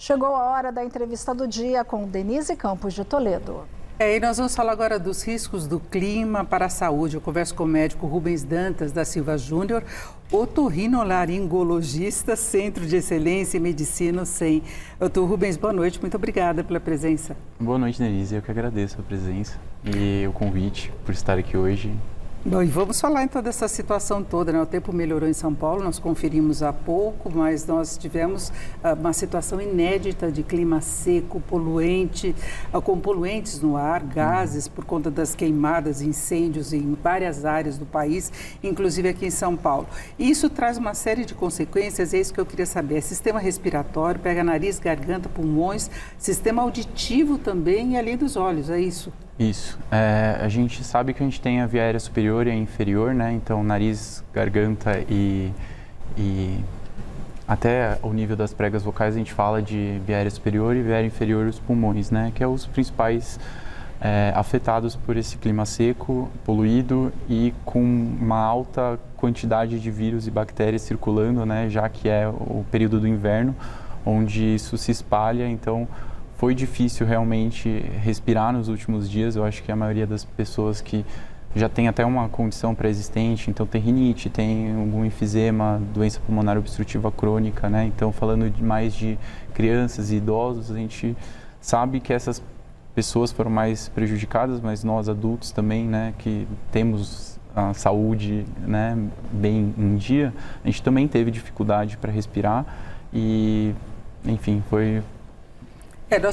Chegou a hora da entrevista do dia com Denise Campos de Toledo. E nós vamos falar agora dos riscos do clima para a saúde. Eu converso com o médico Rubens Dantas da Silva Júnior, otorrinolaringologista, Centro de Excelência em Medicina SEM. Doutor Rubens, boa noite, muito obrigada pela presença. Boa noite, Denise. Eu que agradeço a presença e o convite por estar aqui hoje. Bom, e vamos falar então dessa situação toda, né? O tempo melhorou em São Paulo, nós conferimos há pouco, mas nós tivemos uma situação inédita de clima seco, poluente, com poluentes no ar, gases por conta das queimadas, incêndios em várias áreas do país, inclusive aqui em São Paulo. E isso traz uma série de consequências, é isso que eu queria saber. É sistema respiratório, pega nariz, garganta, pulmões, sistema auditivo também e além dos olhos, é isso? Isso. A gente sabe que a gente tem a via aérea superior e a inferior, né? Então, nariz, garganta e até o nível das pregas vocais, a gente fala de via aérea superior e via aérea inferior, os pulmões, né? Que é os principais afetados por esse clima seco, poluído e com uma alta quantidade de vírus e bactérias circulando, né? Já que é o período do inverno, onde isso se espalha, então foi difícil realmente respirar nos últimos dias. Eu acho que a maioria das pessoas que já tem até uma condição pré-existente, então tem rinite, tem algum enfisema, doença pulmonar obstrutiva crônica, né? Então, falando mais de crianças e idosos, a gente sabe que essas pessoas foram mais prejudicadas, mas nós adultos também, né, que temos a saúde, né, bem em dia, a gente também teve dificuldade para respirar e, enfim,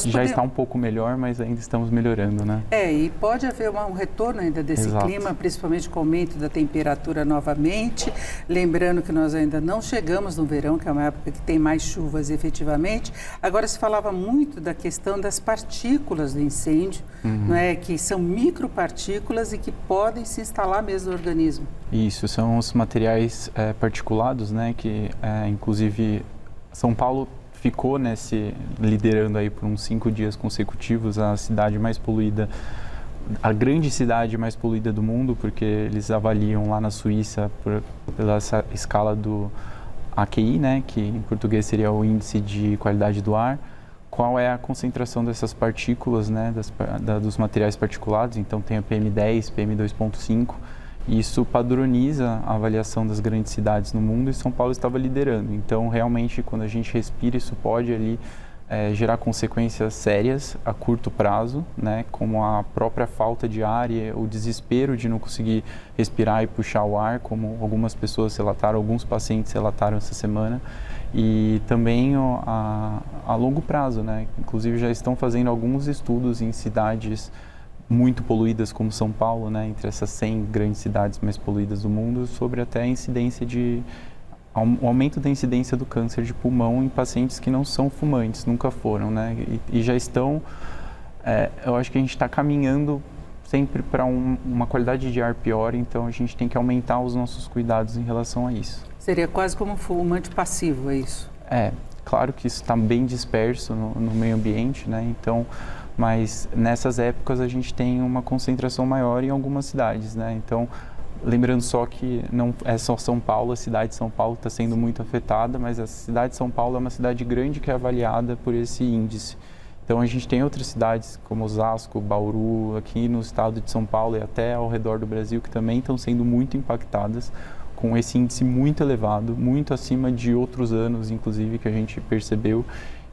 já está um pouco melhor, mas ainda estamos melhorando, né? E pode haver um retorno ainda desse clima, principalmente com o aumento da temperatura novamente. Lembrando que nós ainda não chegamos no verão, que é uma época que tem mais chuvas efetivamente. Agora se falava muito da questão das partículas do incêndio, não é? Que são micropartículas e que podem se instalar mesmo no organismo. Isso, são os materiais particulados, né? Que inclusive São Paulo ficou liderando aí por uns 5 dias consecutivos a cidade mais poluída, a grande cidade mais poluída do mundo, porque eles avaliam lá na Suíça pela escala do AQI, né, que em português seria o índice de qualidade do ar, qual é a concentração dessas partículas, né, dos materiais particulados. Então tem a PM10, PM2.5. Isso padroniza a avaliação das grandes cidades no mundo e São Paulo estava liderando. Então, realmente, quando a gente respira, isso pode ali gerar consequências sérias a curto prazo, né? Como a própria falta de ar e o desespero de não conseguir respirar e puxar o ar, como algumas pessoas relataram, alguns pacientes relataram essa semana. E também a longo prazo, né? Inclusive, já estão fazendo alguns estudos em cidades muito poluídas como São Paulo, né, entre essas 100 grandes cidades mais poluídas do mundo, sobre até a incidência o aumento da incidência do câncer de pulmão em pacientes que não são fumantes, nunca foram, né, e já estão, eu acho que a gente está caminhando sempre para uma qualidade de ar pior, então a gente tem que aumentar os nossos cuidados em relação a isso. Seria quase como um fumante passivo, é isso? Claro que isso está bem disperso no meio ambiente, né, então, mas nessas épocas a gente tem uma concentração maior em algumas cidades, né? Então, lembrando só que não é só São Paulo, a cidade de São Paulo está sendo muito afetada, mas a cidade de São Paulo é uma cidade grande que é avaliada por esse índice. Então, a gente tem outras cidades como Osasco, Bauru, aqui no estado de São Paulo e até ao redor do Brasil, que também estão sendo muito impactadas com esse índice muito elevado, muito acima de outros anos, inclusive, que a gente percebeu.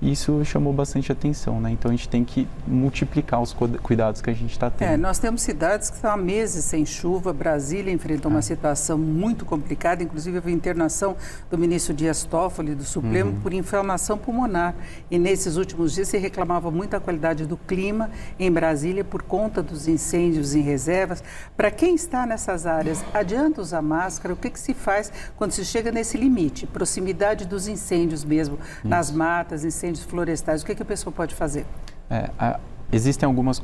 Isso chamou bastante atenção, né? Então a gente tem que multiplicar os cuidados que a gente está tendo. Nós temos cidades que estão há meses sem chuva. Brasília enfrentou uma situação muito complicada, inclusive a internação do ministro Dias Toffoli, do Supremo, por inflamação pulmonar. E nesses últimos dias se reclamava muito a qualidade do clima em Brasília por conta dos incêndios em reservas. Para quem está nessas áreas, adianta usar máscara? O que se faz quando se chega nesse limite? Proximidade dos incêndios mesmo, nas matas, incêndios florestais, o que a pessoa pode fazer? Existem algumas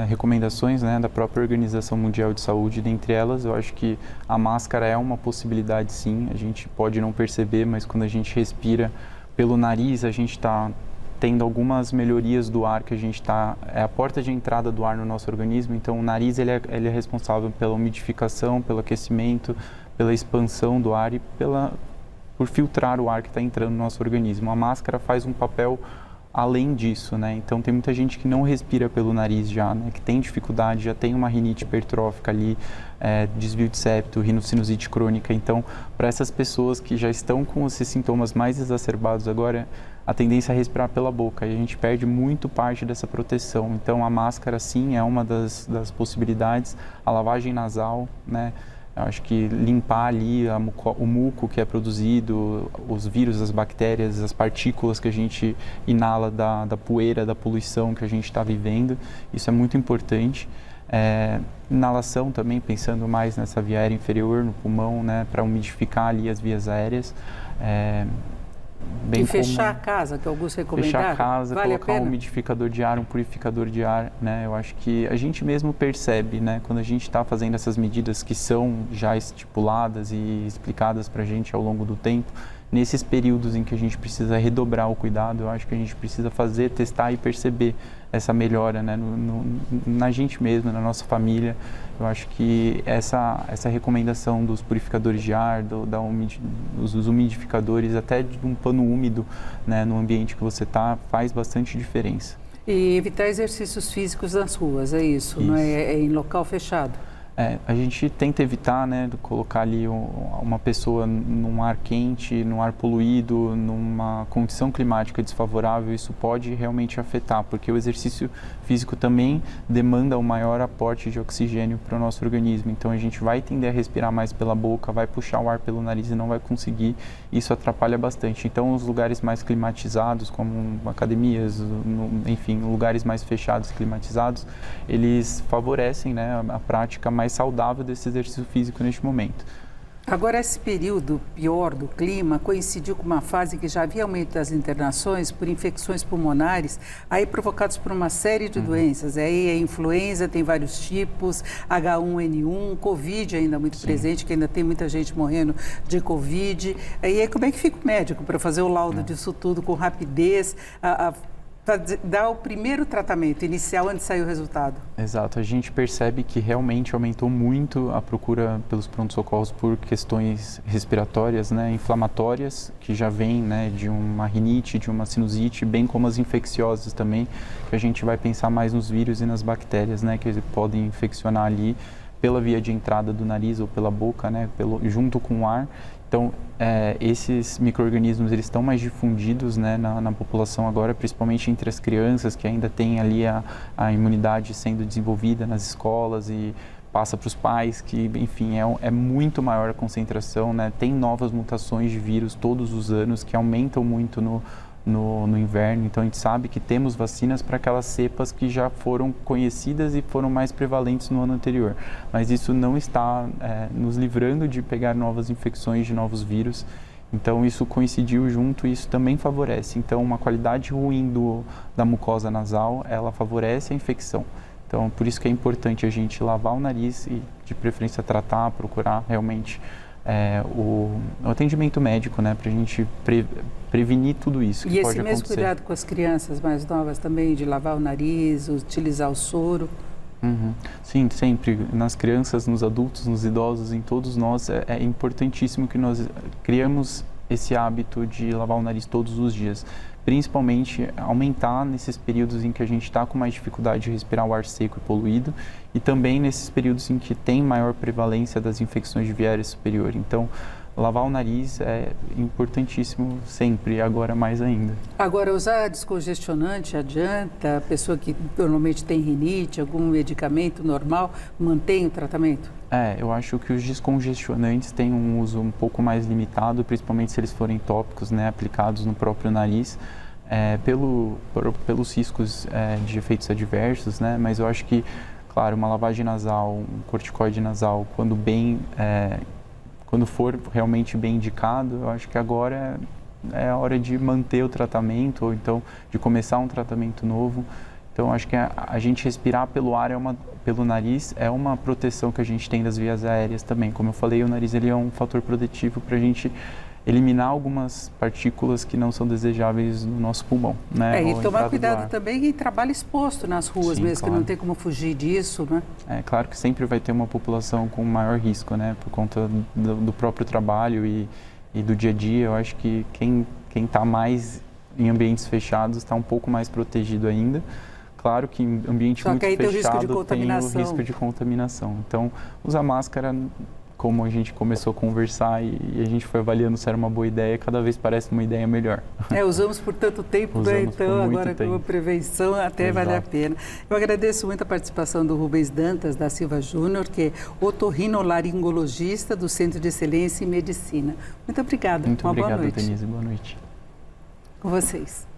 recomendações, né, da própria Organização Mundial de Saúde, dentre elas eu acho que a máscara é uma possibilidade sim, a gente pode não perceber, mas quando a gente respira pelo nariz, a gente está tendo algumas melhorias do ar que a gente está... É a porta de entrada do ar no nosso organismo, então o nariz ele é responsável pela umidificação, pelo aquecimento, pela expansão do ar e por filtrar o ar que está entrando no nosso organismo. A máscara faz um papel além disso, né? Então tem muita gente que não respira pelo nariz já, né? Que tem dificuldade, já tem uma rinite hipertrófica ali, desvio de septo, rinocinusite crônica. Então, para essas pessoas que já estão com esses sintomas mais exacerbados agora, a tendência é respirar pela boca e a gente perde muito parte dessa proteção. Então, a máscara, sim, é uma das possibilidades. A lavagem nasal, né? Eu acho que limpar ali o muco que é produzido, os vírus, as bactérias, as partículas que a gente inala da poeira, da poluição que a gente está vivendo, isso é muito importante. Inalação também, pensando mais nessa via aérea inferior, no pulmão, né, para umidificar ali as vias aéreas. E fechar a casa, que alguns recomendaram? Fechar a casa, vale colocar um umidificador de ar, um purificador de ar, né? Eu acho que a gente mesmo percebe, né? Quando a gente está fazendo essas medidas que são já estipuladas e explicadas para a gente ao longo do tempo, nesses períodos em que a gente precisa redobrar o cuidado, eu acho que a gente precisa fazer, testar e perceber essa melhora, né? Na gente mesmo, na nossa família. Eu acho que essa recomendação dos purificadores de ar, dos umidificadores, até de um pano úmido, né, no ambiente que você está, faz bastante diferença. E evitar exercícios físicos nas ruas, é isso. Não é em local fechado? A gente tenta evitar, né, de colocar ali uma pessoa num ar quente, num ar poluído, numa condição climática desfavorável. Isso pode realmente afetar, porque o exercício físico também demanda um maior aporte de oxigênio para o nosso organismo. Então a gente vai tender a respirar mais pela boca, vai puxar o ar pelo nariz e não vai conseguir. Isso atrapalha bastante. Então os lugares mais climatizados, como academias, enfim, lugares mais fechados, climatizados, eles favorecem, né, a prática mais saudável desse exercício físico neste momento. Agora, esse período pior do clima coincidiu com uma fase que já havia aumento das internações por infecções pulmonares, aí provocadas por uma série de doenças. Aí a influenza tem vários tipos, H1N1, Covid ainda muito presente, que ainda tem muita gente morrendo de Covid. E aí como é que fica o médico para fazer o laudo disso tudo com rapidez, para dar o primeiro tratamento inicial antes de sair o resultado? Exato, a gente percebe que realmente aumentou muito a procura pelos pronto-socorros por questões respiratórias, né, inflamatórias, que já vem, né, de uma rinite, de uma sinusite, bem como as infecciosas também, que a gente vai pensar mais nos vírus e nas bactérias, né, que podem infeccionar ali pela via de entrada do nariz ou pela boca, né, junto com o ar. Então, esses micro-organismos, eles estão mais difundidos, né, na população agora, principalmente entre as crianças, que ainda têm ali a imunidade sendo desenvolvida nas escolas e passa para os pais, que, enfim, é muito maior a concentração, né? Tem novas mutações de vírus todos os anos que aumentam muito no inverno. Então, a gente sabe que temos vacinas para aquelas cepas que já foram conhecidas e foram mais prevalentes no ano anterior. Mas isso não está nos livrando de pegar novas infecções de novos vírus. Então, isso coincidiu junto e isso também favorece. Então, uma qualidade ruim da mucosa nasal, ela favorece a infecção. Então, por isso que é importante a gente lavar o nariz e, de preferência, tratar, procurar realmente o atendimento médico, né, para a gente prevenir tudo isso que pode acontecer. E esse mesmo cuidado com as crianças mais novas também, de lavar o nariz, utilizar o soro? Sim, sempre. Nas crianças, nos adultos, nos idosos, em todos nós, é importantíssimo que nós criamos esse hábito de lavar o nariz todos os dias. Principalmente aumentar nesses períodos em que a gente está com mais dificuldade de respirar o ar seco e poluído e também nesses períodos em que tem maior prevalência das infecções de via aérea superior. Então, lavar o nariz é importantíssimo sempre e agora mais ainda. Agora, usar descongestionante adianta? A pessoa que normalmente tem rinite, algum medicamento normal, mantém o tratamento? Eu acho que os descongestionantes têm um uso um pouco mais limitado, principalmente se eles forem tópicos, né, aplicados no próprio nariz, pelos riscos de efeitos adversos, né, mas eu acho que, claro, uma lavagem nasal, um corticoide nasal, quando for realmente bem indicado, eu acho que agora é a hora de manter o tratamento ou então de começar um tratamento novo. Então, acho que a gente respirar pelo ar, pelo nariz, é uma proteção que a gente tem das vias aéreas também. Como eu falei, o nariz ele é um fator protetivo para a gente eliminar algumas partículas que não são desejáveis no nosso pulmão, né? E tomar cuidado também em trabalho exposto nas ruas. Sim, mesmo, claro. Que não tem como fugir disso, né? É claro que sempre vai ter uma população com maior risco, né? Por conta do próprio trabalho e do dia a dia. Eu acho que quem está mais em ambientes fechados está um pouco mais protegido ainda. Claro que em ambiente muito fechado tem o risco de contaminação. Então, usar máscara, como a gente começou a conversar e a gente foi avaliando se era uma boa ideia, cada vez parece uma ideia melhor. Usamos por tanto tempo, né? Então agora com a prevenção até vale a pena. Eu agradeço muito a participação do Rubens Dantas da Silva Júnior, que é otorrinolaringologista do Centro de Excelência em Medicina. Muito obrigada. Muito obrigado, boa noite. Denise. Boa noite. Com vocês.